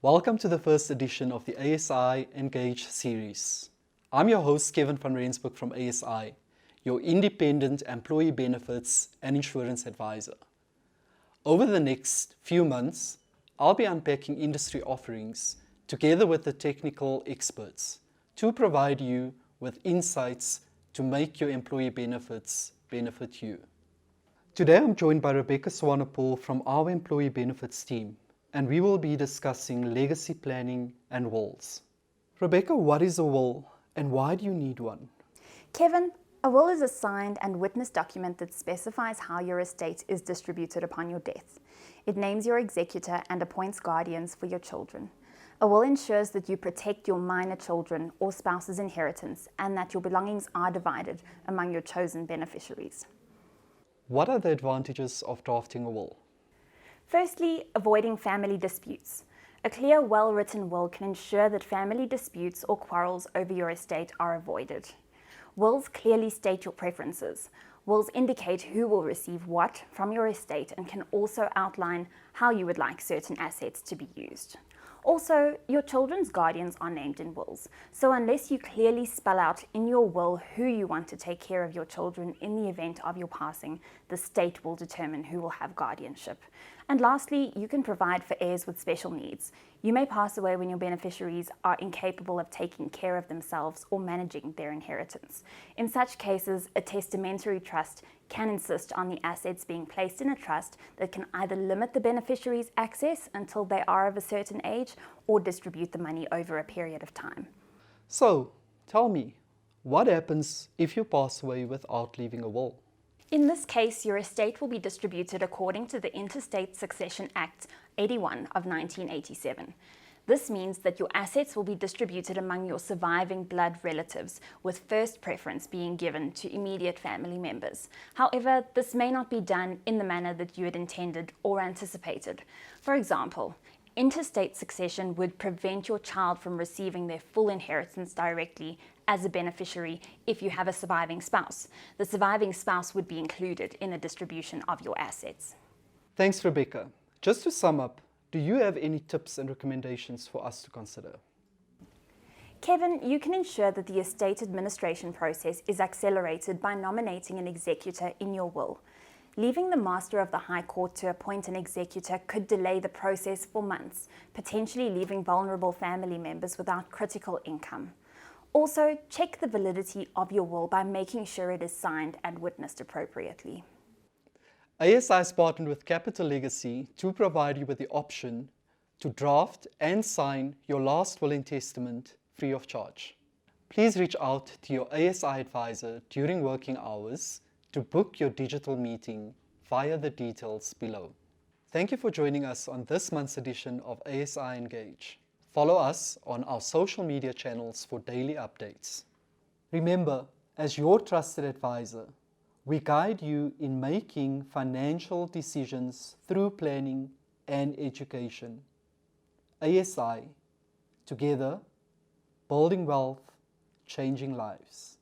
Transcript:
Welcome to the first edition of the ASI Engage series. I'm your host, Kevin van Rensburg from ASI, your independent employee benefits and insurance advisor. Over the next few months, I'll be unpacking industry offerings together with the technical experts to provide you with insights to make your employee benefits benefit you. Today I'm joined by Rebecca Swanepoel from our employee benefits team, and we will be discussing legacy planning and wills. Rebecca, what is a will and why do you need one? Kevin, a will is a signed and witnessed document that specifies how your estate is distributed upon your death. It names your executor and appoints guardians for your children. A will ensures that you protect your minor children or spouse's inheritance and that your belongings are divided among your chosen beneficiaries. What are the advantages of drafting a will? Firstly, avoiding family disputes. A clear, well-written will can ensure that family disputes or quarrels over your estate are avoided. Wills clearly state your preferences. Wills indicate who will receive what from your estate and can also outline how you would like certain assets to be used. Also, your children's guardians are named in wills, so unless you clearly spell out in your will who you want to take care of your children in the event of your passing, the state will determine who will have guardianship. And lastly, you can provide for heirs with special needs. You may pass away when your beneficiaries are incapable of taking care of themselves or managing their inheritance. In such cases, a testamentary trust can insist on the assets being placed in a trust that can either limit the beneficiary's access until they are of a certain age or distribute the money over a period of time. So, tell me, what happens if you pass away without leaving a will? In this case, your estate will be distributed according to the Interstate Succession Act 81 of 1987. This means that your assets will be distributed among your surviving blood relatives, with first preference being given to immediate family members. However, this may not be done in the manner that you had intended or anticipated. For example, interstate succession would prevent your child from receiving their full inheritance directly as a beneficiary if you have a surviving spouse. The surviving spouse would be included in the distribution of your assets. Thanks, Rebecca. Just to sum up, do you have any tips and recommendations for us to consider? Kevin, you can ensure that the estate administration process is accelerated by nominating an executor in your will. Leaving the Master of the High Court to appoint an executor could delay the process for months, potentially leaving vulnerable family members without critical income. Also, check the validity of your will by making sure it is signed and witnessed appropriately. ASI has partnered with Capital Legacy to provide you with the option to draft and sign your last will and testament free of charge. Please reach out to your ASI advisor during working hours to book your digital meeting via the details below. Thank you for joining us on this month's edition of ASI Engage. Follow us on our social media channels for daily updates. Remember, as your trusted advisor, we guide you in making financial decisions through planning and education. ASI, together, building wealth, changing lives.